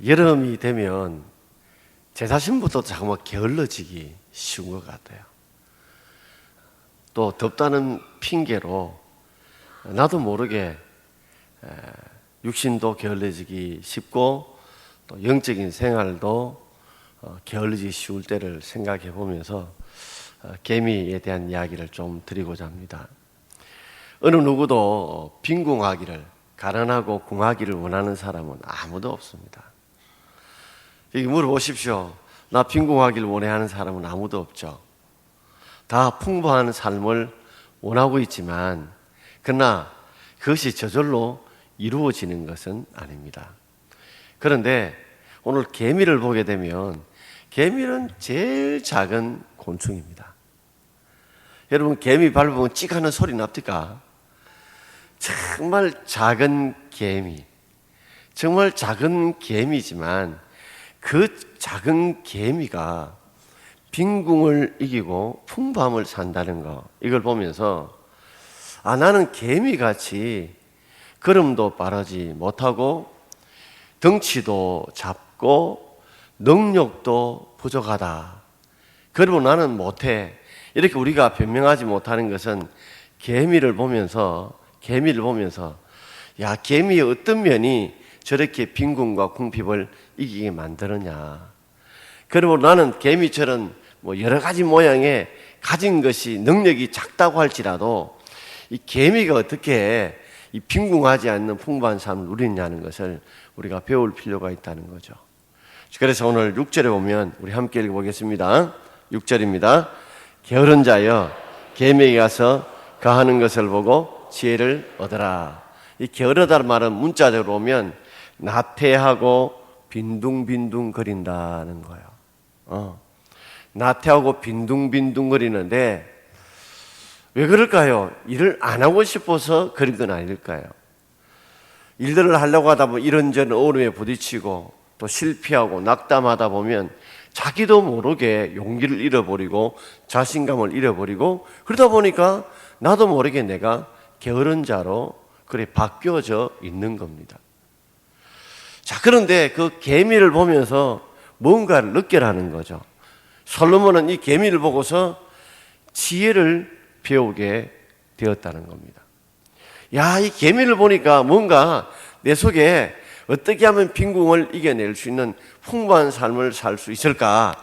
여름이 되면 제 자신부터 자꾸 게을러지기 쉬운 것 같아요. 또 덥다는 핑계로 나도 모르게 육신도 게을러지기 쉽고 또 영적인 생활도 게을러지기 쉬울 때를 생각해 보면서 개미에 대한 이야기를 좀 드리고자 합니다. 어느 누구도 빈궁하기를, 가난하고 궁하기를 원하는 사람은 아무도 없습니다. 여기 물어보십시오. 나 빈궁하기를 원해 하는 사람은 아무도 없죠. 다 풍부한 삶을 원하고 있지만 그러나 그것이 저절로 이루어지는 것은 아닙니다. 그런데 오늘 개미를 보게 되면 개미는 제일 작은 곤충입니다. 여러분, 개미 밟으면 찍 하는 소리 납니까? 정말 작은 개미, 정말 작은 개미지만 그 작은 개미가 빈궁을 이기고 풍부함을 산다는 거, 이걸 보면서 나는 개미같이 걸음도 빠르지 못하고 덩치도 작고 능력도 부족하다, 그리고 나는 못해, 이렇게 우리가 변명하지 못하는 것은 개미를 보면서 야, 개미의 어떤 면이 저렇게 빈궁과 궁핍을 이기게 만드느냐, 그리고 나는 개미처럼 여러 가지 모양의 가진 것이 능력이 작다고 할지라도 이 개미가 어떻게 이 빈궁하지 않는 풍부한 삶을 누리냐는 것을 우리가 배울 필요가 있다는 거죠. 그래서 오늘 6절에 보면 우리 함께 읽어보겠습니다. 6절입니다. 게으른 자여, 개미에게 가서 그하는 것을 보고 지혜를 얻어라. 이 게으르다는 말은 문자적으로 보면 나태하고 빈둥빈둥 거린다는 거예요. 나태하고 빈둥빈둥 거리는데 왜 그럴까요? 일을 안 하고 싶어서 그런 건 아닐까요? 일들을 하려고 하다 보면 이런저런 어려움에 부딪히고 또 실패하고 낙담하다 보면 자기도 모르게 용기를 잃어버리고 자신감을 잃어버리고, 그러다 보니까 나도 모르게 내가 게으른 자로 그래 바뀌어져 있는 겁니다. 자, 그런데 그 개미를 보면서 뭔가를 느끼라는 거죠. 솔로몬은 이 개미를 보고서 지혜를 배우게 되었다는 겁니다. 야, 이 개미를 보니까 뭔가 내 속에 어떻게 하면 빈궁을 이겨낼 수 있는 풍부한 삶을 살 수 있을까,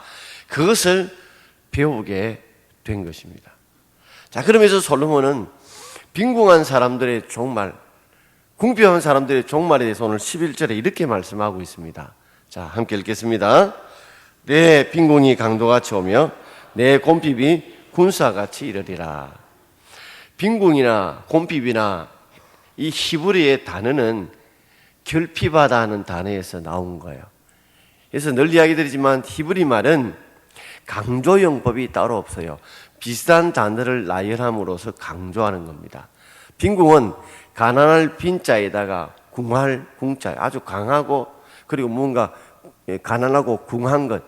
그것을 배우게 된 것입니다. 자, 그러면서 솔로몬은 빈궁한 사람들의 종말, 궁핍한 사람들의 종말에 대해서 오늘 11절에 이렇게 말씀하고 있습니다. 자, 함께 읽겠습니다. 내 빈궁이 강도같이 오며 내 곰핍이 군사같이 이르리라. 빈궁이나 곰핍이나 이 히브리의 단어는 결핍하다 하는 단어에서 나온 거예요. 그래서 늘 이야기 드리지만 히브리 말은 강조용법이 따로 없어요. 비슷한 단어를 나열함으로써 강조하는 겁니다. 빈궁은 가난할 빈자에다가 궁할 궁자, 아주 강하고 그리고 뭔가 가난하고 궁한 것,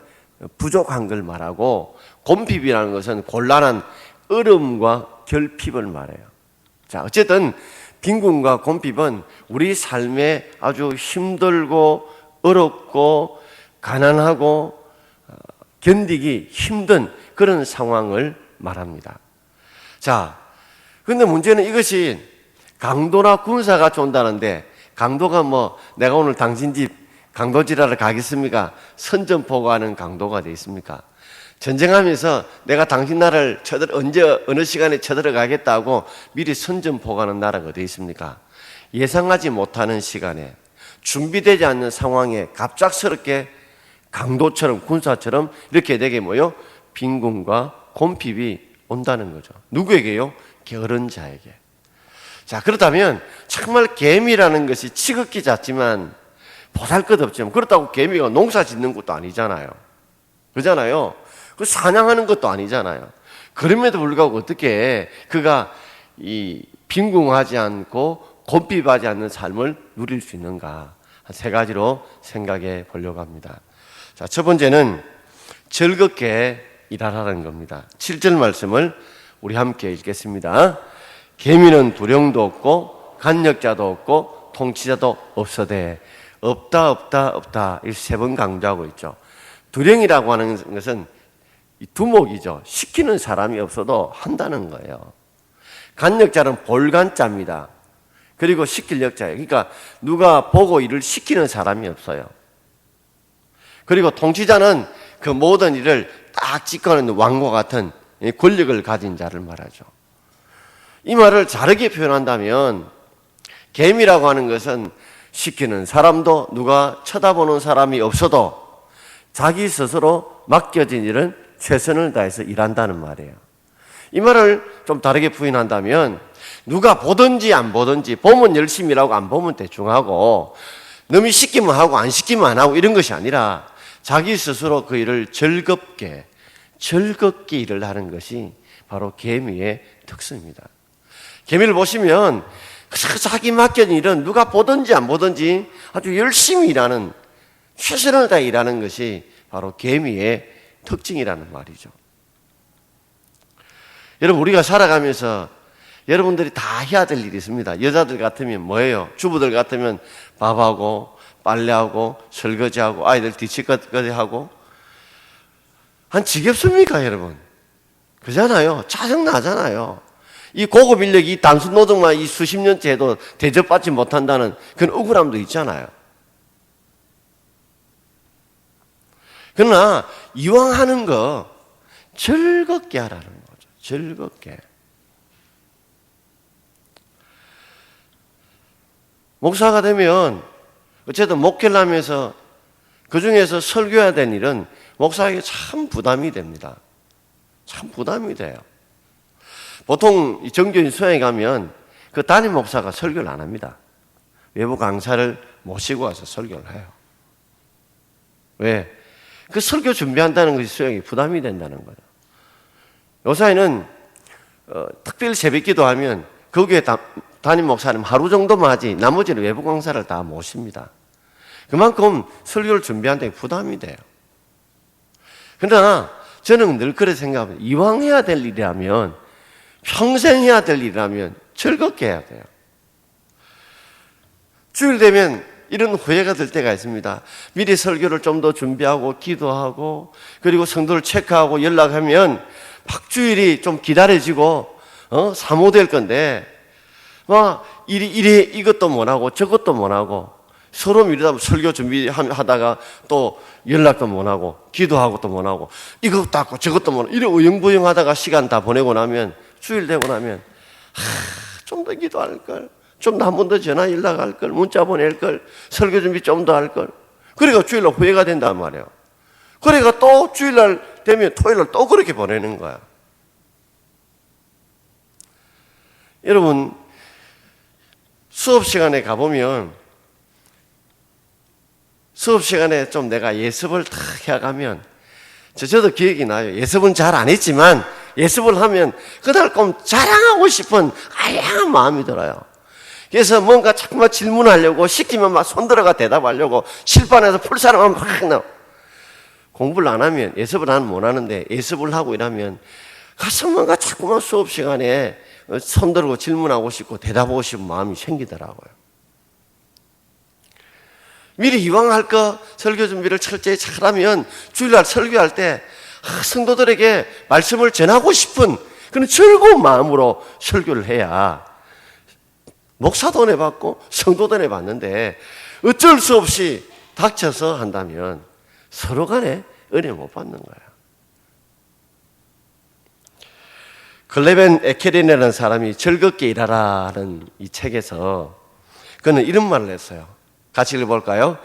부족한 걸 말하고, 곰핍이라는 것은 곤란한 어려움과 결핍을 말해요. 자, 어쨌든 빈궁과 곰핍은 우리 삶에 아주 힘들고 어렵고 가난하고 견디기 힘든 그런 상황을 말합니다. 자, 근데 문제는 이것이 강도나 군사같이 온다는데, 강도가 내가 오늘 당신 집 강도질하러 가겠습니까? 선전포고하는 강도가 되어 있습니까? 전쟁하면서 내가 당신 나라를 언제 어느 시간에 쳐들어가겠다고 미리 선전포고하는 나라가 되어 있습니까? 예상하지 못하는 시간에 준비되지 않는 상황에 갑작스럽게 강도처럼 군사처럼 이렇게 되게 빈궁과 곰핍이 온다는 거죠. 누구에게요? 게으른 자에게. 자, 그렇다면 정말 개미라는 것이 치극기 작지만 보잘것없지만, 그렇다고 개미가 농사 짓는 것도 아니잖아요. 그러잖아요. 그 사냥하는 것도 아니잖아요. 그럼에도 불구하고 어떻게 그가 이 빈궁하지 않고 곰핍하지 않는 삶을 누릴 수 있는가? 한 세 가지로 생각해 보려고 합니다. 자, 첫 번째는 즐겁게 일하라는 겁니다. 7절 말씀을 우리 함께 읽겠습니다. 개미는 두령도 없고 간역자도 없고 통치자도 없어되 없다, 없다, 없다. 이 세 번 강조하고 있죠. 두령이라고 하는 것은 두목이죠. 시키는 사람이 없어도 한다는 거예요. 간역자는 볼간자입니다. 그리고 시킬 역자예요. 그러니까 누가 보고 일을 시키는 사람이 없어요. 그리고 통치자는 그 모든 일을 딱 집권하는 왕과 같은 권력을 가진 자를 말하죠. 이 말을 다르게 표현한다면 계미라고 하는 것은 시키는 사람도 누가 쳐다보는 사람이 없어도 자기 스스로 맡겨진 일은 최선을 다해서 일한다는 말이에요. 이 말을 좀 다르게 부인한다면 누가 보든지 안 보든지 보면 열심히 일하고 안 보면 대충 하고 남이 시키면 하고 안 시키면 안 하고 이런 것이 아니라 자기 스스로 그 일을 즐겁게 일을 하는 것이 바로 계미의 특성입니다. 계미를 보시면 자기 맡겨진 일은 누가 보든지 안 보든지 아주 열심히 일하는, 최선을 다해 일하는 것이 바로 계미의 특징이라는 말이죠. 여러분, 우리가 살아가면서 여러분들이 다 해야 될 일이 있습니다. 여자들 같으면 뭐예요? 주부들 같으면 밥하고 빨래하고 설거지하고 아이들 뒤치까지 하고 한 지겹습니까, 여러분? 그잖아요. 짜증나잖아요. 이 고급 인력이 이 단순 노동만 이 수십 년째 해도 대접받지 못한다는 그런 억울함도 있잖아요. 그러나 이왕 하는 거 즐겁게 하라는 거죠. 즐겁게. 목사가 되면 어쨌든 목회를 하면서 그중에서 설교해야 되는 일은 목사에게 참 부담이 됩니다. 참 부담이 돼요. 보통 정교인 수양에 가면 그 담임 목사가 설교를 안 합니다. 외부 강사를 모시고 와서 설교를 해요. 왜? 그 설교 준비한다는 것이 수양이 부담이 된다는 거예요. 요사이는 특별 새벽기도 하면 거기에 담임 목사님 하루 정도만 하지 나머지는 외부 강사를 다 모십니다. 그만큼 설교를 준비하는데 부담이 돼요. 그러나 저는 늘 그렇게 생각합니다. 이왕 해야 될 일이라면, 평생 해야 될 일이라면 즐겁게 해야 돼요. 주일 되면 이런 후회가 될 때가 있습니다. 미리 설교를 좀 더 준비하고 기도하고 그리고 성도를 체크하고 연락하면 막 주일이 좀 기다려지고 사모될 건데 막 이것도 못하고 저것도 못하고 서로 미루다 설교 준비하다가 또 연락도 못하고 기도하고 또 못하고 이것도 하고 저것도 못하고 이래 어영부영하다가 시간 다 보내고 나면 주일 되고 나면 좀 더 기도할 걸, 좀 더 한 번 더 전화 연락할 걸, 문자 보낼 걸, 설교 준비 좀 더 할 걸. 그러니까 주일날 후회가 된단 말이에요. 그러니까 또 주일날 되면 토요일날 또 그렇게 보내는 거야. 여러분, 수업 시간에 가보면 수업 시간에 좀 내가 예습을 탁 해가면 저도 기억이 나요. 예습은 잘 안 했지만 예습을 하면 그날 꼭 자랑하고 싶은 알량한 마음이 들어요. 그래서 뭔가 자꾸만 질문하려고 시키면 막 손들어가 대답하려고 실판에서 풀사람하면 막 나와. 공부를 안 하면 예습을 안 하면 못 하는데 예습을 하고 이러면 가서 뭔가 자꾸만 수업 시간에 손들고 질문하고 싶고 대답하고 싶은 마음이 생기더라고요. 미리 이왕 할 거 설교 준비를 철저히 잘하면 주일날 설교할 때 성도들에게 말씀을 전하고 싶은 그런 즐거운 마음으로 설교를 해야 목사도 은혜 받고 성도도 은혜 받는데 어쩔 수 없이 닥쳐서 한다면 서로 간에 은혜 못 받는 거예요. 글레벤 에케린이라는 사람이 즐겁게 일하라는 이 책에서 그는 이런 말을 했어요. 같이 읽어볼까요?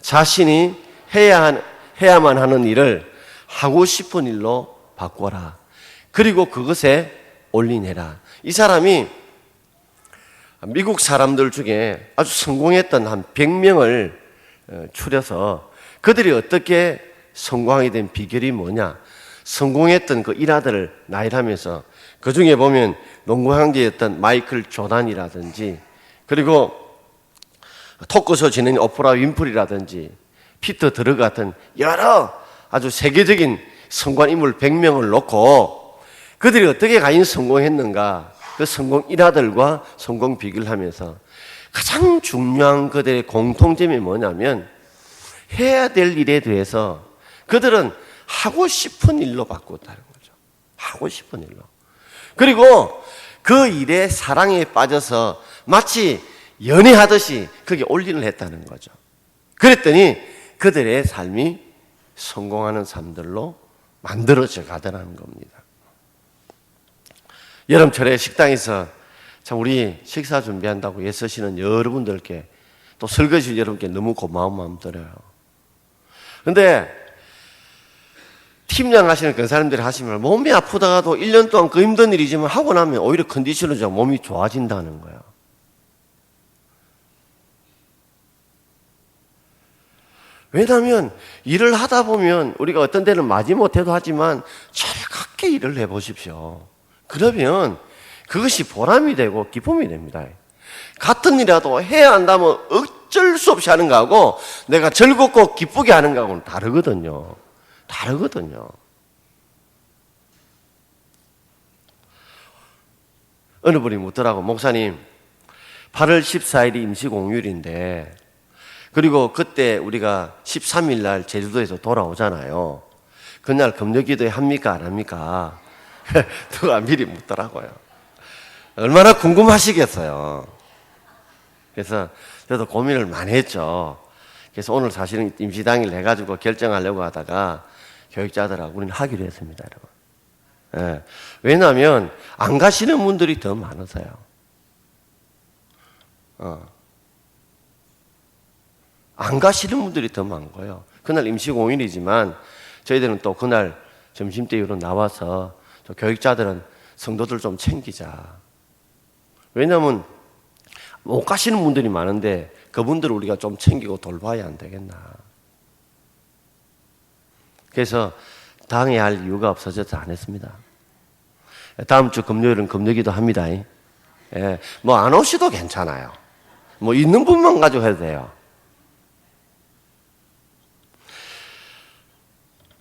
자신이 해야만 하는 일을 하고 싶은 일로 바꿔라. 그리고 그것에 올인해라. 이 사람이 미국 사람들 중에 아주 성공했던 한 100명을 추려서 그들이 어떻게 성공하게 된 비결이 뭐냐, 성공했던 그 일화들을 나열하면서 그 중에 보면 농구 황제였던 마이클 조단이라든지 그리고 토크쇼 진행 오프라 윈프리라든지 피터 드러 같은 여러 아주 세계적인 성공한 인물 100명을 놓고 그들이 어떻게 과연 성공했는가 그 성공 일화들과 성공 비결을 하면서 가장 중요한 그들의 공통점이 뭐냐면 해야 될 일에 대해서 그들은 하고 싶은 일로 바꿨다는 거죠. 하고 싶은 일로. 그리고 그 일에 사랑에 빠져서 마치 연애하듯이 그게 올인을 했다는 거죠. 그랬더니 그들의 삶이 성공하는 삶들로 만들어져 가더라는 겁니다. 여름철에 식당에서 참 우리 식사 준비한다고 애쓰시는 여러분들께 또 설거지 여러분께 너무 고마운 마음 들어요. 근데 팀장 하시는 그 사람들이 하시면 몸이 아프다가도 1년 동안 그 힘든 일이지만 하고 나면 오히려 컨디션이 좀 몸이 좋아진다는 거예요. 왜냐하면 일을 하다 보면 우리가 어떤 데는 마지못해도 하지만 즐겁게 일을 해보십시오. 그러면 그것이 보람이 되고 기쁨이 됩니다. 같은 일이라도 해야 한다면 어쩔 수 없이 하는 거하고 내가 즐겁고 기쁘게 하는 거하고는 다르거든요. 다르거든요. 어느 분이 묻더라고. 목사님, 8월 14일이 임시공휴일인데 그리고 그때 우리가 13일 날 제주도에서 돌아오잖아요. 그날 금요기도회 합니까 안 합니까? 누가 미리 묻더라고요. 얼마나 궁금하시겠어요. 그래서 저도 고민을 많이 했죠. 그래서 오늘 사실은 임시당일 해가지고 결정하려고 하다가 교육자들하고 우리는 하기로 했습니다, 여러분. 예. 왜냐하면 안 가시는 분들이 더 많으세요. 안 가시는 분들이 더 많고요. 그날 임시공휴일이지만 저희들은 또 그날 점심때 이후로 나와서 또 교육자들은 성도들 좀 챙기자. 왜냐하면 못 가시는 분들이 많은데 그분들을 우리가 좀 챙기고 돌봐야 안 되겠나. 그래서 당해야 할 이유가 없어져서 안 했습니다. 다음 주 금요일은 금요기도 합니다. 예, 뭐 안 오셔도 괜찮아요. 뭐 있는 분만 가지고 해도 돼요.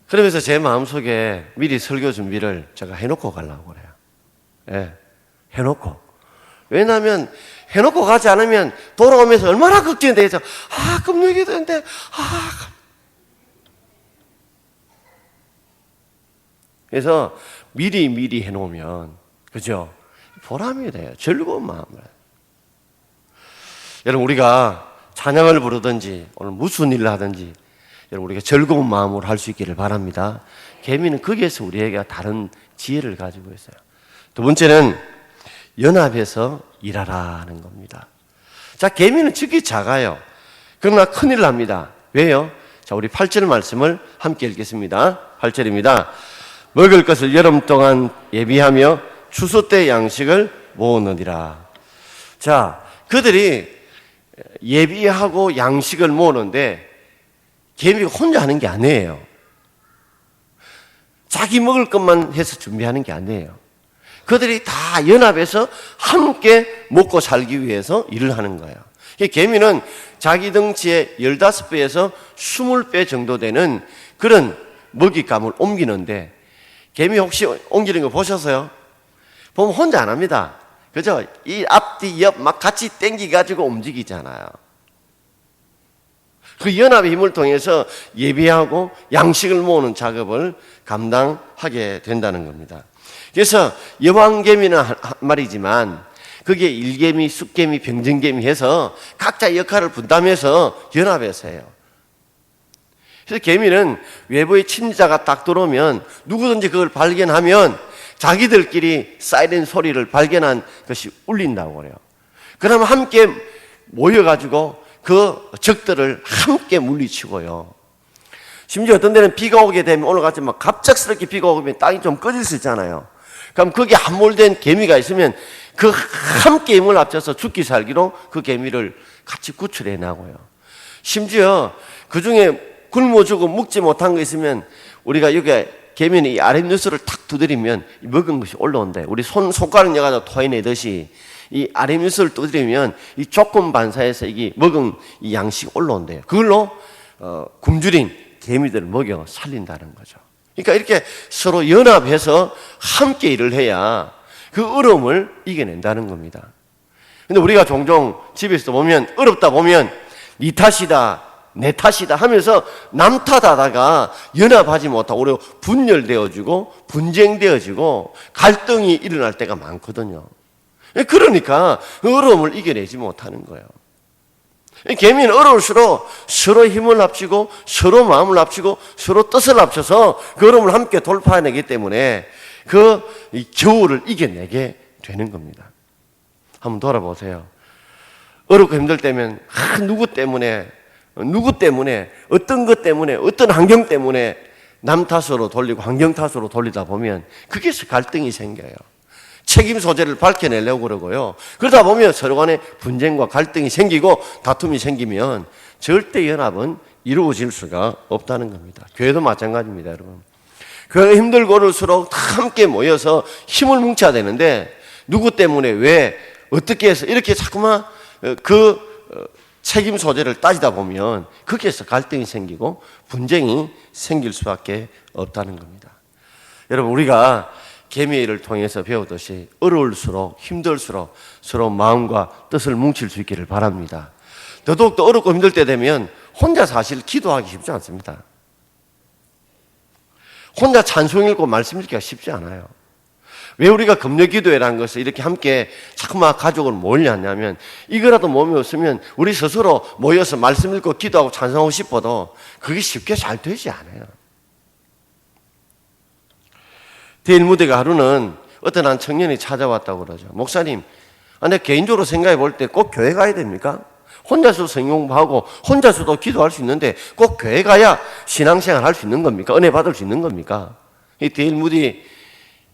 그러면서 제 마음속에 미리 설교 준비를 제가 해놓고 가려고 그래요. 예, 해놓고. 왜냐하면 해놓고 가지 않으면 돌아오면서 얼마나 걱정이 되죠. 금요일인데, 그래서 미리 해놓으면, 그죠? 보람이 돼요. 즐거운 마음을. 여러분, 우리가 찬양을 부르든지, 오늘 무슨 일을 하든지, 여러분, 우리가 즐거운 마음으로 할 수 있기를 바랍니다. 계미는 거기에서 우리에게 다른 지혜를 가지고 있어요. 두 번째는 연합해서 일하라는 겁니다. 자, 계미는 즉이 작아요. 그러나 큰일 납니다. 왜요? 자, 우리 8절 말씀을 함께 읽겠습니다. 8절입니다. 먹을 것을 여름 동안 예비하며 추수 때 양식을 모으느니라. 자, 그들이 예비하고 양식을 모으는데 계미가 혼자 하는 게 아니에요. 자기 먹을 것만 해서 준비하는 게 아니에요. 그들이 다 연합해서 함께 먹고 살기 위해서 일을 하는 거예요. 계미는 자기 덩치의 15배에서 20배 정도 되는 그런 먹잇감을 옮기는데, 개미 혹시 옮기는 거 보셨어요? 보면 혼자 안 합니다. 그죠? 이 앞뒤 옆 막 같이 땡기가지고 움직이잖아요. 그 연합의 힘을 통해서 예비하고 양식을 모으는 작업을 감당하게 된다는 겁니다. 그래서 여왕개미는 한 말이지만 그게 일개미, 숫개미, 병정개미 해서 각자 역할을 분담해서 연합해서 해요. 그래서 개미는 외부의 침자가 딱 들어오면 누구든지 그걸 발견하면 자기들끼리 사이렌 소리를 발견한 것이 울린다고 그래요. 그러면 함께 모여가지고 그 적들을 함께 물리치고요. 심지어 어떤 데는 비가 오게 되면 오늘 같이 막 갑작스럽게 비가 오면 땅이 좀 꺼질 수 있잖아요. 그럼 거기에 함몰된 개미가 있으면 그 함께 힘을 합쳐서 죽기 살기로 그 개미를 같이 구출해 나고요. 심지어 그 중에 굶어 죽고 먹지 못한 거 있으면 우리가 여기 개미는 이 아랫뉴스를 탁 두드리면 먹은 것이 올라온대. 우리 손가락 여가지고 토해내듯이 이 아랫뉴스를 두드리면 이 조건 반사해서 이게 먹은 이 양식이 올라온대요. 그걸로 굶주린 개미들을 먹여 살린다는 거죠. 그러니까 이렇게 서로 연합해서 함께 일을 해야 그 어려움을 이겨낸다는 겁니다. 근데 우리가 종종 집에서 보면, 어렵다 보면 네 탓이다, 내 탓이다 하면서 남 탓하다가 연합하지 못하고 오히려 분열되어지고 분쟁되어지고 갈등이 일어날 때가 많거든요. 그러니까 어려움을 이겨내지 못하는 거예요. 계민은 어려울수록 서로 힘을 합치고 서로 마음을 합치고 서로 뜻을 합쳐서 그 어려움을 함께 돌파해내기 때문에 그 겨울을 이겨내게 되는 겁니다. 한번 돌아보세요. 어렵고 힘들 때면 누구 때문에 어떤 것 때문에 어떤 환경 때문에 남 탓으로 돌리고 환경 탓으로 돌리다 보면 거기서 갈등이 생겨요. 책임 소재를 밝혀내려고 그러고요. 그러다 보면 서로 간에 분쟁과 갈등이 생기고 다툼이 생기면 절대 연합은 이루어질 수가 없다는 겁니다. 교회도 마찬가지입니다, 여러분. 교회가 힘들고 어려울수록 다 함께 모여서 힘을 뭉쳐야 되는데 누구 때문에 왜 어떻게 해서 이렇게 자꾸만 그 책임 소재를 따지다 보면 거기에서 갈등이 생기고 분쟁이 생길 수밖에 없다는 겁니다. 여러분, 우리가 계미를 통해서 배우듯이 어려울수록 힘들수록 서로 마음과 뜻을 뭉칠 수 있기를 바랍니다. 더더욱더 어렵고 힘들 때 되면 혼자 사실 기도하기 쉽지 않습니다. 혼자 찬송 읽고 말씀 읽기가 쉽지 않아요. 왜 우리가 금요 기도회라는 것을 이렇게 함께 자꾸만 가족을 모으냐면 이거라도 몸에 없으면 우리 스스로 모여서 말씀 읽고 기도하고 찬송하고 싶어도 그게 쉽게 잘 되지 않아요. 대일 무대가 하루는 어떤 한 청년이 찾아왔다고 그러죠. 목사님, 내 개인적으로 생각해 볼 때 꼭 교회 가야 됩니까? 혼자서 성경 공부하고 혼자서도 기도할 수 있는데 꼭 교회 가야 신앙생활 할 수 있는 겁니까? 은혜 받을 수 있는 겁니까? 이 데일 무디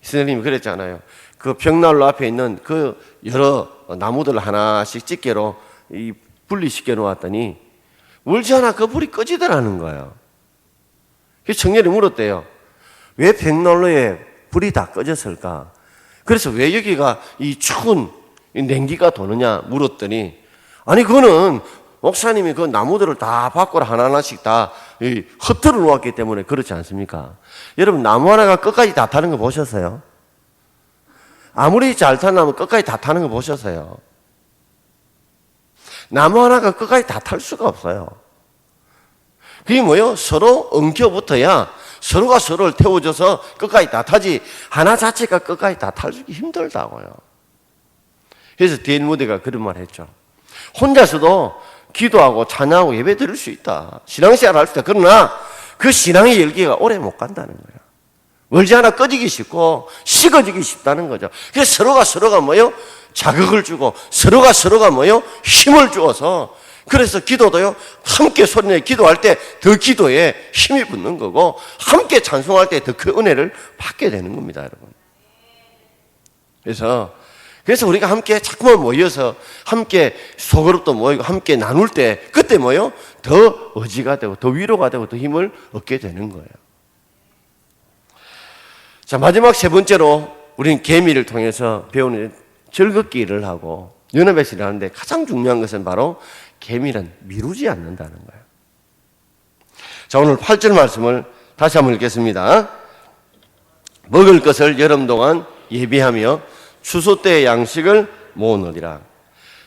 선생님이 그랬잖아요. 그 벽난로 앞에 있는 그 여러 나무들 하나씩 집게로 분리시켜 놓았더니 울지 않아 그 불이 꺼지더라는 거예요. 그래서 청년이 물었대요. 왜 벽난로에 불이 다 꺼졌을까? 그래서 왜 여기가 이 추운 냉기가 도느냐 물었더니 아니 그거는 목사님이 그 나무들을 다 밖으로 하나하나씩 다 흩어져 놓았기 때문에 그렇지 않습니까? 여러분, 나무 하나가 끝까지 다 타는 거 보셨어요? 아무리 잘 탄 나무 끝까지 다 타는 거 보셨어요? 나무 하나가 끝까지 다 탈 수가 없어요. 그게 뭐예요? 서로 엉켜붙어야 서로가 서로를 태워줘서 끝까지 다 타지 하나 자체가 끝까지 다 탈기 힘들다고요. 그래서 데일 무디가 그런 말 했죠. 혼자서도 기도하고 찬양하고 예배 드릴 수 있다. 신앙생활 할 수 있다. 그러나 그 신앙의 열기가 오래 못 간다는 거예요. 멀지 않아 꺼지기 쉽고 식어지기 쉽다는 거죠. 그래서 서로가 뭐요? 자극을 주고 서로가 뭐요? 힘을 주어서 그래서 기도도요, 함께 소리내 기도할 때 더 기도에 힘이 붙는 거고 함께 찬송할 때 더 큰 은혜를 받게 되는 겁니다, 여러분. 그래서 우리가 함께 자꾸만 모여서 함께 소그룹도 모이고 함께 나눌 때 그때 뭐요? 더 의지가 되고 더 위로가 되고 더 힘을 얻게 되는 거예요. 자, 마지막 세 번째로 우리는 계미를 통해서 배우는 즐겁게 일을 하고 연합해서 일하는데 가장 중요한 것은 바로 계미는 미루지 않는다는 거예요. 자, 오늘 8절 말씀을 다시 한번 읽겠습니다. 먹을 것을 여름 동안 예비하며 추수 때의 양식을 모으느니라.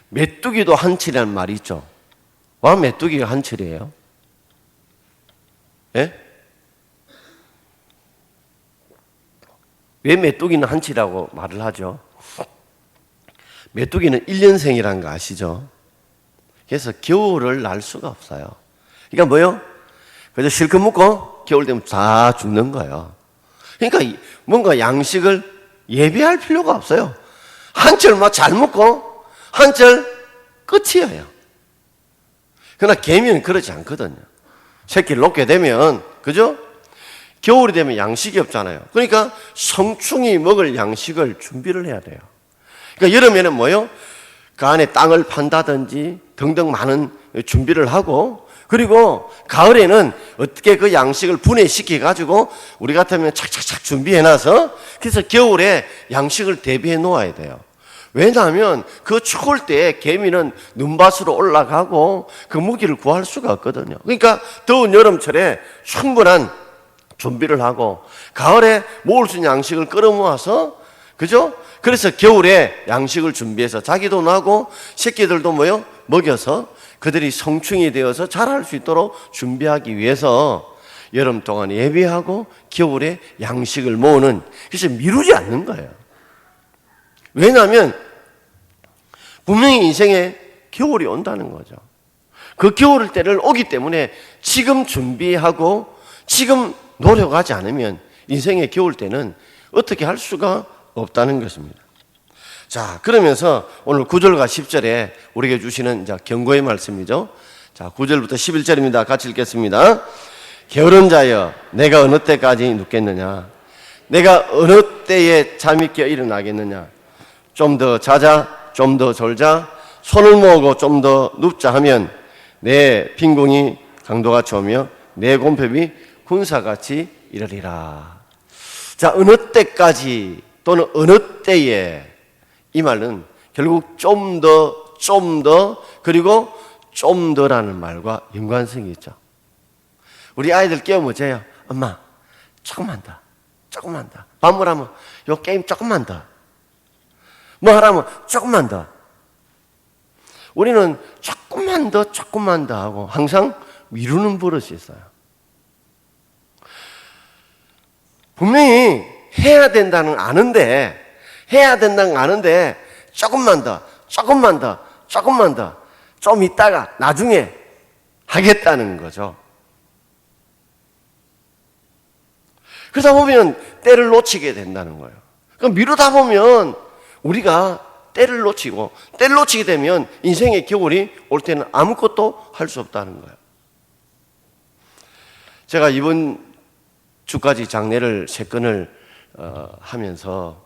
메뚜기도 한철이라는 말이 있죠. 와, 메뚜기가 한철이에요? 예? 왜 메뚜기는 한철이라고 말을 하죠? 메뚜기는 1년생이라는 거 아시죠? 그래서 겨울을 날 수가 없어요. 그러니까 뭐요? 그래서 실컷 먹고 겨울 되면 다 죽는 거예요. 그러니까 뭔가 양식을 예비할 필요가 없어요. 한철만 잘 먹고 한철 끝이에요. 그러나 개미는 그렇지 않거든요. 새끼를 놓게 되면, 그죠? 겨울이 되면 양식이 없잖아요. 그러니까 성충이 먹을 양식을 준비를 해야 돼요. 그러니까 여름에는 뭐요? 그 안에 땅을 판다든지 등등 많은 준비를 하고, 그리고 가을에는 어떻게 그 양식을 분해시켜가지고 우리 같으면 착착착 준비해놔서 그래서 겨울에 양식을 대비해 놓아야 돼요. 왜냐하면 그 추울 때 개미는 눈밭으로 올라가고 그 먹이를 구할 수가 없거든요. 그러니까 더운 여름철에 충분한 준비를 하고 가을에 모을 수 있는 양식을 끌어모아서 그죠? 그래서 겨울에 양식을 준비해서 자기도 나고 새끼들도 먹여서 그들이 성충이 되어서 자랄 수 있도록 준비하기 위해서 여름 동안 예비하고 겨울에 양식을 모으는, 그래서 미루지 않는 거예요. 왜냐하면 분명히 인생에 겨울이 온다는 거죠. 그 겨울 때를 오기 때문에 지금 준비하고 지금 노력하지 않으면 인생의 겨울 때는 어떻게 할 수가 없다는 것입니다. 자, 그러면서 오늘 9절과 10절에 우리에게 주시는 경고의 말씀이죠. 자, 9절부터 11절입니다. 같이 읽겠습니다. 게으른 자여, 내가 어느 때까지 눕겠느냐? 내가 어느 때에 잠이 깨어 일어나겠느냐? 좀 더 자자, 좀 더 졸자, 손을 모으고 좀 더 눕자 하면 내 빈궁이 강도같이 오며 내 곰팡이 군사같이 이르리라. 자, 어느 때까지 또는 어느 때에, 이 말은 결국 좀 더, 그리고 좀 더라는 말과 연관성이 있죠. 우리 아이들 깨우면 어째요? 엄마, 조금만 더. 밥물 하면 요 게임 조금만 더. 뭐 하라면 조금만 더. 우리는 조금만 더 하고 항상 미루는 버릇이 있어요. 분명히 해야 된다는 거 아는데 조금만 더, 좀 있다가 나중에 하겠다는 거죠. 그러다 보면 때를 놓치게 된다는 거예요. 그럼 미루다 보면 우리가 때를 놓치게 되면 인생의 겨울이 올 때는 아무것도 할 수 없다는 거예요. 제가 이번 주까지 장례를 3건을 하면서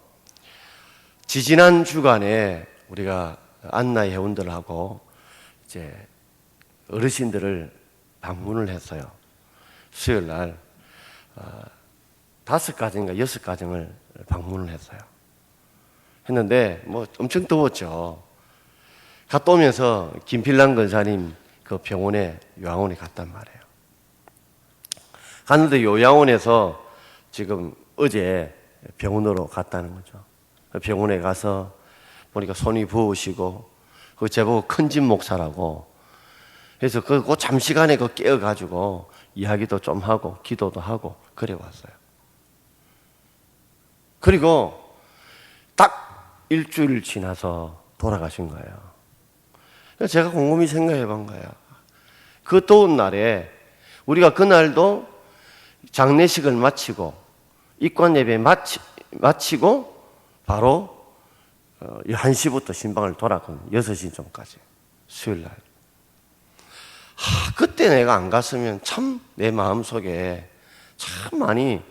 지지난 주간에 우리가 안나 회원들하고 이제 어르신들을 방문을 했어요. 수요일 날 5가정인가 6가정을 방문을 했어요. 했는데 엄청 더웠죠. 갔다 오면서 김필남 권사님 그 병원에, 요양원에 갔단 말이에요. 갔는데 요양원에서 지금 어제 병원으로 갔다는 거죠. 병원에 가서 보니까 손이 부으시고, 그 제보고 큰 집 목사라고 그래서 그 잠시간에 깨어가지고 이야기도 좀 하고 기도도 하고 그래 왔어요. 그리고 딱 일주일 지나서 돌아가신 거예요. 그래서 제가 곰곰이 생각해 본 거예요. 그 더운 날에 우리가 그날도 장례식을 마치고 입관 예배 마치고 바로 11시부터 신방을 돌았거든요. 6시 전까지 수요일 날. 그때 내가 안 갔으면 참 내 마음속에 참 많이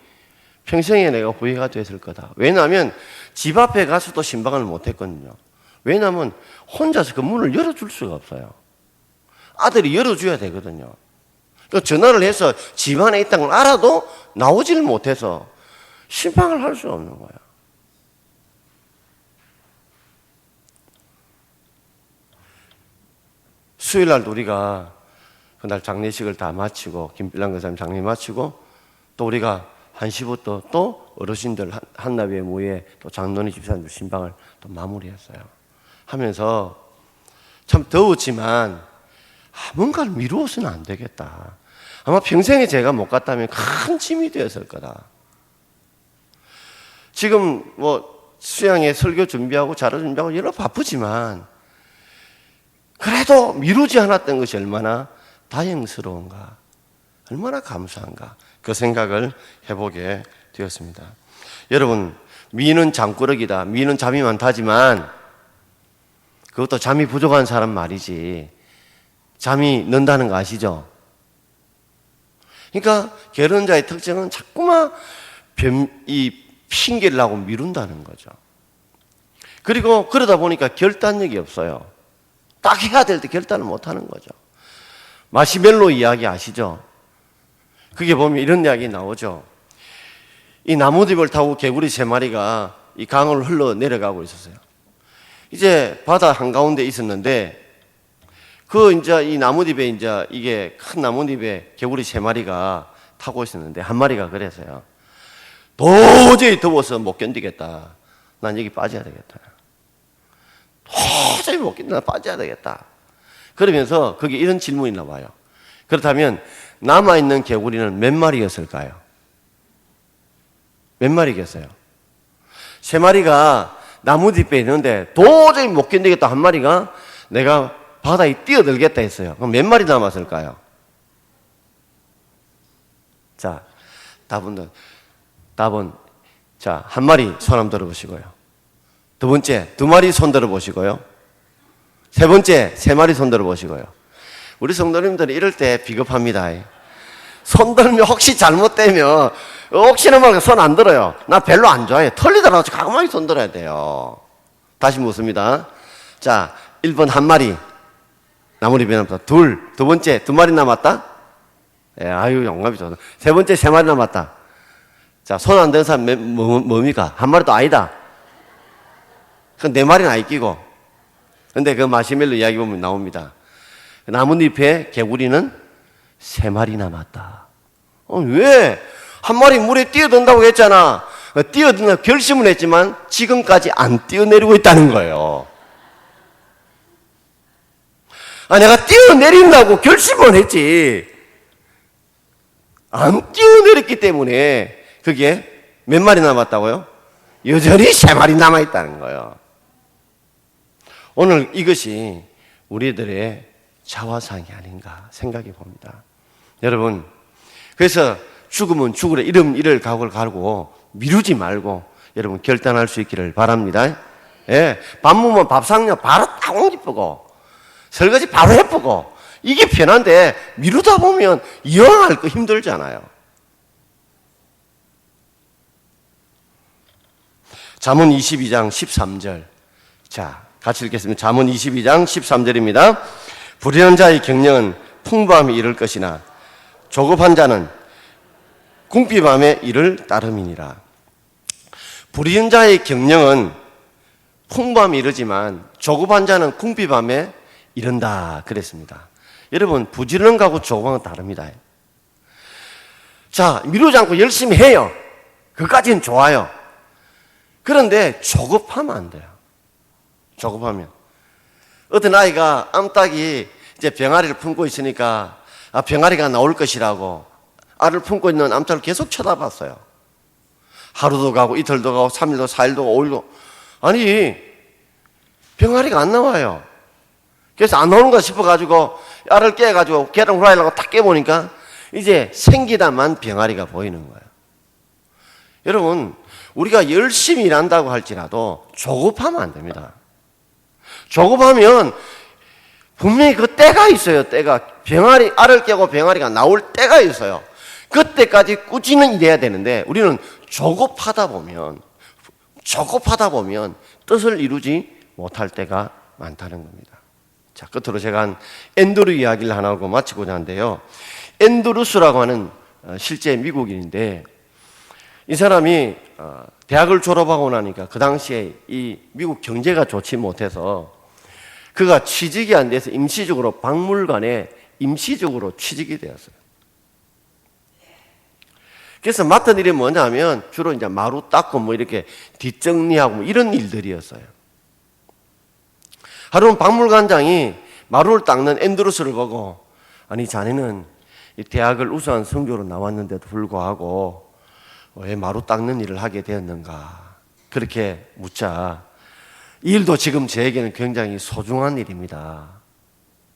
평생에 내가 후회가 됐을 거다. 왜냐하면 집 앞에 가서도 신방을 못 했거든요. 왜냐하면 혼자서 그 문을 열어줄 수가 없어요. 아들이 열어줘야 되거든요. 전화를 해서 집 안에 있다는 걸 알아도 나오지를 못해서 신방을 할 수 없는 거예요. 수요일 날도 우리가 그날 장례식을 다 마치고 김필남 권사님 장례 마치고 또 우리가 1시부터 또 어르신들 한나비의 모에 또 장로님 집사님들 신방을 또 마무리했어요. 하면서 참 더웠지만 뭔가를 미루어서는 안 되겠다. 아마 평생에 제가 못 갔다면 큰 짐이 되었을 거다. 지금 수양회 설교 준비하고 자료 준비하고 여러 바쁘지만 그래도 미루지 않았던 것이 얼마나 다행스러운가, 얼마나 감사한가, 그 생각을 해보게 되었습니다. 여러분, 미는 잠꾸러기다. 미는 잠이 많다지만 그것도 잠이 부족한 사람 말이지 잠이 는다는 거 아시죠? 그러니까 게으른 자의 특징은 자꾸만 이 핑계를 하고 미룬다는 거죠. 그리고 그러다 보니까 결단력이 없어요. 딱 해야 될 때 결단을 못하는 거죠. 마시멜로 이야기 아시죠? 그게 보면 이런 이야기 나오죠. 이 나뭇잎을 타고 개구리 3마리가 이 강을 흘러 내려가고 있었어요. 이제 바다 한가운데 있었는데 이제 이 나뭇잎에 이게 큰 나뭇잎에 개구리 3마리가 타고 있었는데 한 마리가 그래서요. 도저히 더워서 못 견디겠다. 난 여기 빠져야 되겠다. 도저히 못 견뎌. 나 빠져야 되겠다. 그러면서 거기 이런 질문이 나와요. 그렇다면 남아있는 개구리는 몇 마리였을까요? 몇 마리겠어요? 3마리가 나무 뒷배에 있는데 도저히 못 견디겠다 한 마리가 내가 바다에 뛰어들겠다 했어요. 그럼 몇 마리 남았을까요? 자, 답은 자, 한 마리 손 한번 들어보시고요. 두 번째, 2마리 손 들어보시고요. 세 번째, 3마리 손 들어보시고요. 우리 성도님들은 이럴 때 비겁합니다. 손 들면 혹시 잘못되면 혹시나 말고 손 안 들어요. 나 별로 안 좋아해. 털리더라도 가만히 손 들어야 돼요. 다시 묻습니다. 자, 1번 한 마리. 나무리 변함다. 둘. 두 번째, 2마리 남았다? 예, 아유, 영감이죠. 세 번째, 3마리 남았다. 자, 손 안 드는 사람 뭡니까? 한 마리도 아니다. 그럼 4마리는 아이 끼고. 근데 그 마시멜로 이야기 보면 나옵니다. 나뭇잎에 개구리는 3마리 남았다. 왜? 한 마리 물에 뛰어든다고 했잖아. 뛰어든다 결심을 했지만 지금까지 안 뛰어내리고 있다는 거예요. 내가 뛰어내린다고 결심을 했지. 안 뛰어내렸기 때문에 그게 몇 마리 남았다고요? 여전히 3마리 남아있다는 거예요. 오늘 이것이 우리들의 자화상이 아닌가 생각해 봅니다. 여러분, 그래서 죽으면 죽으래 이를 각오를 가지고 미루지 말고 여러분 결단할 수 있기를 바랍니다. 예, 밥 먹으면 밥상냐 바로 딱 옮기고 설거지 바로 해보고 이게 편한데 미루다 보면 이왕할 거 힘들잖아요. 잠언 22장 13절. 자, 같이 읽겠습니다. 잠언 22장 13절입니다. 불의한 자의 경영은 풍부함이 이를 것이나 조급한 자는 궁핍함에 이를 따름이니라. 불의한 자의 경영은 풍부함이 이르지만 조급한 자는 궁핍함에 이른다 그랬습니다. 여러분, 부지런한 거하고 조급한 건 다릅니다. 자, 미루지 않고 열심히 해요. 그까지는 좋아요. 그런데 조급하면 안 돼요. 조급하면. 어떤 아이가 암탉이 이제 병아리를 품고 있으니까 병아리가 나올 것이라고 알을 품고 있는 암탉을 계속 쳐다봤어요. 하루도 가고 이틀도 가고 3일도 4일도 5일도 아니 병아리가 안 나와요. 그래서 안 나오는 거 싶어가지고 알을 깨가지고 계란 후라이라고 딱 깨보니까 이제 생기다만 병아리가 보이는 거예요. 여러분, 우리가 열심히 일한다고 할지라도 조급하면 안 됩니다. 조급하면 분명히 그 때가 있어요. 때가 병아리 알을 깨고 병아리가 나올 때가 있어요. 그때까지 꾸준히 일해야 되는데 우리는 조급하다 보면 뜻을 이루지 못할 때가 많다는 겁니다. 자, 끝으로 제가 한 앤드루 이야기를 하나 하고 마치고자 하는데요. 앤드루스라고 하는 실제 미국인인데 이 사람이 대학을 졸업하고 나니까 그 당시에 이 미국 경제가 좋지 못해서 그가 취직이 안 돼서 임시적으로 박물관에 임시적으로 취직이 되었어요. 그래서 맡은 일이 뭐냐면 주로 이제 마루 닦고 뭐 이렇게 뒷정리하고 뭐 이런 일들이었어요. 하루는 박물관장이 마루를 닦는 앤드루스를 보고 아니 자네는 이 대학을 우수한 성적으로 나왔는데도 불구하고 왜 마루 닦는 일을 하게 되었는가 그렇게 묻자 이 일도 지금 저에게는 굉장히 소중한 일입니다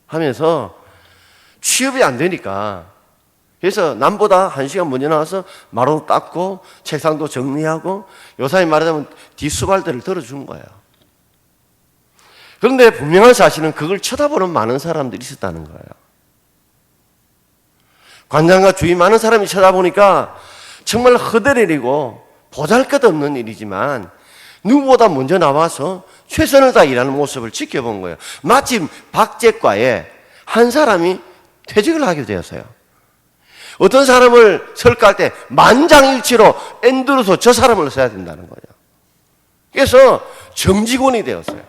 하면서 취업이 안 되니까 그래서 남보다 1시간 먼저 나와서 마루 닦고 책상도 정리하고 요사이 말하자면 뒷수발들을 들어준 거예요. 그런데 분명한 사실은 그걸 쳐다보는 많은 사람들이 있었다는 거예요. 관장과 주위 많은 사람이 쳐다보니까 정말 허드레리고 보잘것없는 일이지만 누구보다 먼저 나와서 최선을 다해 일하는 모습을 지켜본 거예요. 마침 박제과에 한 사람이 퇴직을 하게 되었어요. 어떤 사람을 설까할 때 만장일치로 앤드루스 저 사람을 써야 된다는 거예요. 그래서 정직원이 되었어요.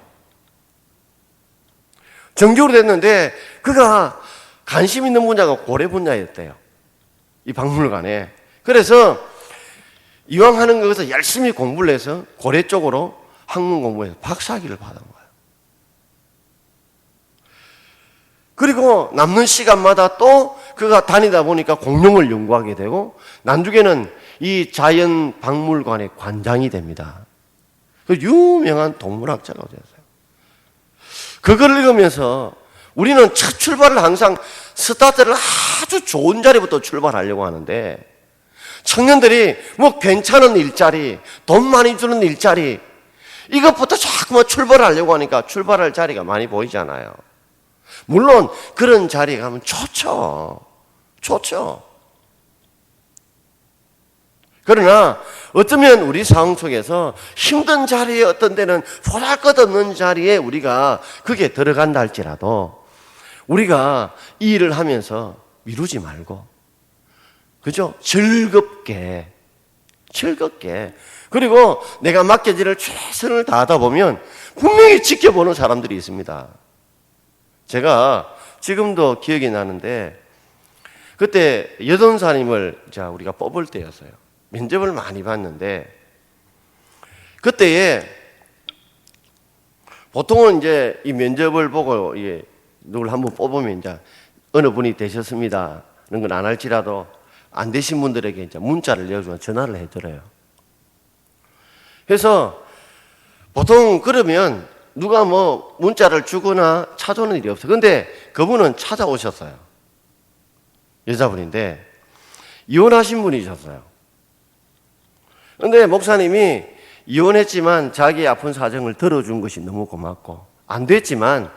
정직으로 됐는데 그가 관심 있는 분야가 고래 분야였대요. 이 박물관에. 그래서 이왕 하는 것에서 열심히 공부를 해서 고래 쪽으로 학문 공부에서 박사학위를 받은 거예요. 그리고 남는 시간마다 또 그가 다니다 보니까 공룡을 연구하게 되고 나중에는 이 자연박물관의 관장이 됩니다. 그 유명한 동물학자가 됐어요. 그걸 읽으면서 우리는 첫 출발을 항상 스타트를 아주 좋은 자리부터 출발하려고 하는데 청년들이 뭐 괜찮은 일자리, 돈 많이 주는 일자리 이것부터 자꾸만 출발하려고 하니까 출발할 자리가 많이 보이잖아요. 물론 그런 자리에 가면 좋죠. 그러나 어쩌면 우리 상황 속에서 힘든 자리에 어떤 때는 보잘것없는 자리에 우리가 그게 들어간다 할지라도 우리가 이 일을 하면서 미루지 말고 그죠? 즐겁게 그리고 내가 맡겨질 일을 최선을 다하다 보면 분명히 지켜보는 사람들이 있습니다. 제가 지금도 기억이 나는데 그때 여전사님을 우리가 뽑을 때였어요. 면접을 많이 봤는데 그때에 보통은 이제 이 면접을 보고 누굴 한번 뽑으면 이제 어느 분이 되셨습니다. 그런 건 안 할지라도 안 되신 분들에게 이제 문자를 내어주면 전화를 해드려요. 그래서 보통 그러면 누가 뭐 문자를 주거나 찾아오는 일이 없어요. 근데 그분은 찾아오셨어요. 여자분인데 이혼하신 분이셨어요. 근데 목사님이 이혼했지만 자기의 아픈 사정을 들어준 것이 너무 고맙고 안 됐지만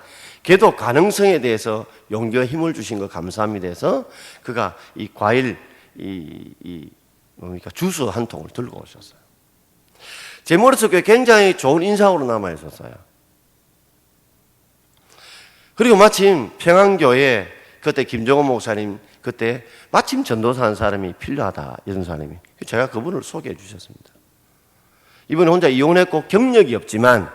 걔도 가능성에 대해서 용기와 힘을 주신 거 감사합니다 해서 그가 이 과일 주스 한 통을 들고 오셨어요. 제 머릿속에 굉장히 좋은 인상으로 남아 있었어요. 그리고 마침 평안교회 그때 김정은 목사님 그때 마침 전도사 한 사람이 필요하다 여전사님이 제가 그분을 소개해 주셨습니다. 이분은 혼자 이혼했고 경력이 없지만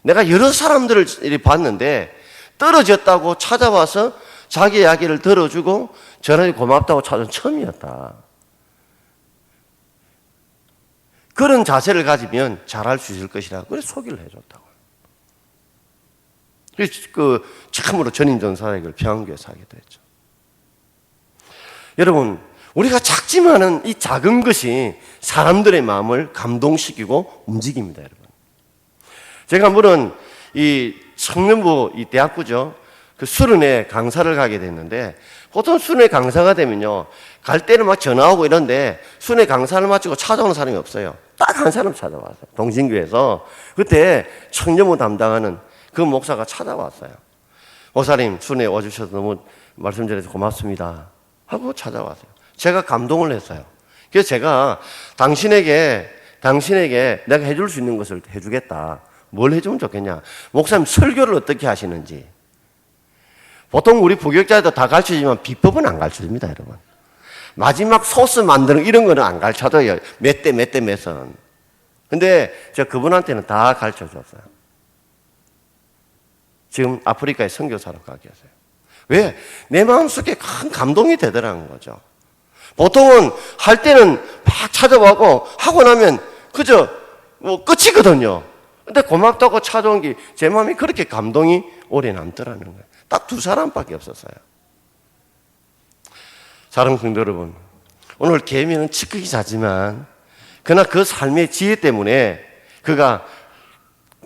내가 여러 사람들을 봤는데 떨어졌다고 찾아와서 자기 이야기를 들어주고 전화해 고맙다고 찾아온 처음이었다. 그런 자세를 가지면 잘할 수 있을 것이라 그래서 소개를 해줬다고. 그래서 참으로 전인전사역을 평안교회에서 하게 됐죠. 여러분 우리가 작지만은 이 작은 것이 사람들의 마음을 감동시키고 움직입니다. 여러분 제가 물은 이 청년부 이 대학부죠. 그 수련회 강사를 가게 됐는데 보통 수련회 강사가 되면요 갈 때는 막 전화하고 이런데 수련회 강사를 마치고 찾아오는 사람이 없어요. 딱 한 사람 찾아왔어요. 동신교에서 그때 청년부 담당하는 그 목사가 찾아왔어요. 목사님 수련회 와주셔서 너무 말씀 전해서 고맙습니다 하고 찾아왔어요. 제가 감동을 했어요. 그래서 제가 당신에게 내가 해줄 수 있는 것을 해주겠다. 뭘 해주면 좋겠냐? 목사님 설교를 어떻게 하시는지. 보통 우리 부교육자에도 다 가르쳐주지만 비법은 안 가르쳐줍니다, 여러분. 마지막 소스 만드는 이런 거는 안 가르쳐줘요. 몇 대 몇 선. 근데 제가 그분한테는 다 가르쳐줬어요. 지금 아프리카에 선교사로 가 계세요. 왜? 내 마음속에 큰 감동이 되더라는 거죠. 보통은 할 때는 막 찾아가고 하고 나면 그저 뭐 끝이거든요. 근데 고맙다고 찾아온 게 제 마음이 그렇게 감동이 오래 남더라는 거예요. 딱 두 사람밖에 없었어요. 사랑하는 성도 여러분, 오늘 계명은 지극히 작지만 그러나 그 삶의 지혜 때문에 그가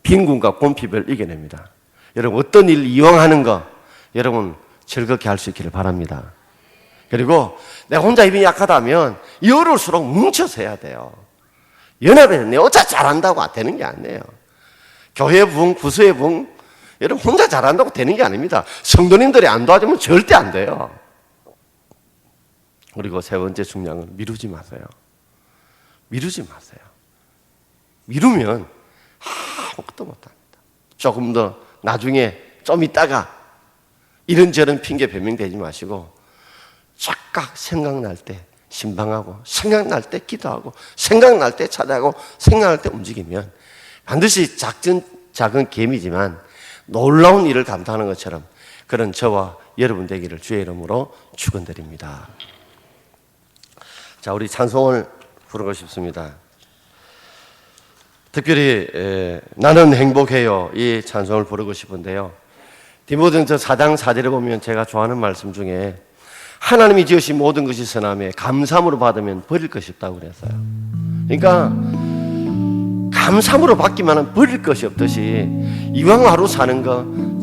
빈곤과 곤핍을 이겨냅니다. 여러분 어떤 일을 이왕하는 거 여러분 즐겁게 할 수 있기를 바랍니다. 그리고 내가 혼자 힘이 약하다면 어려울수록 뭉쳐서 해야 돼요. 연합해서 내 혼자 잘한다고 되는 게 아니에요. 교회 부흥, 부서의 부흥 여러분 혼자 잘한다고 되는 게 아닙니다. 성도님들이 안 도와주면 절대 안 돼요. 그리고 세 번째 중요한 건 미루지 마세요. 미루면 아무것도 못합니다. 조금 더 나중에 좀 있다가 이런저런 핑계 변명되지 마시고 착각 생각날 때 신방하고 생각날 때 기도하고 생각날 때 찾아가고 생각날 때 움직이면 반드시 작은 개미지만 놀라운 일을 감당하는 것처럼 그런 저와 여러분 되기를 주의 이름으로 축원드립니다. 자, 우리 찬송을 부르고 싶습니다. 특별히 나는 행복해요 이 찬송을 부르고 싶은데요. 디모데전서 4장 4절에 보면 제가 좋아하는 말씀 중에 하나님이 지으신 모든 것이 선함에 감사함으로 받으면 버릴 것이 없다고 그랬어요. 그러니까 감사함으로 받기만 하면 버릴 것이 없듯이 이왕 하루 사는 거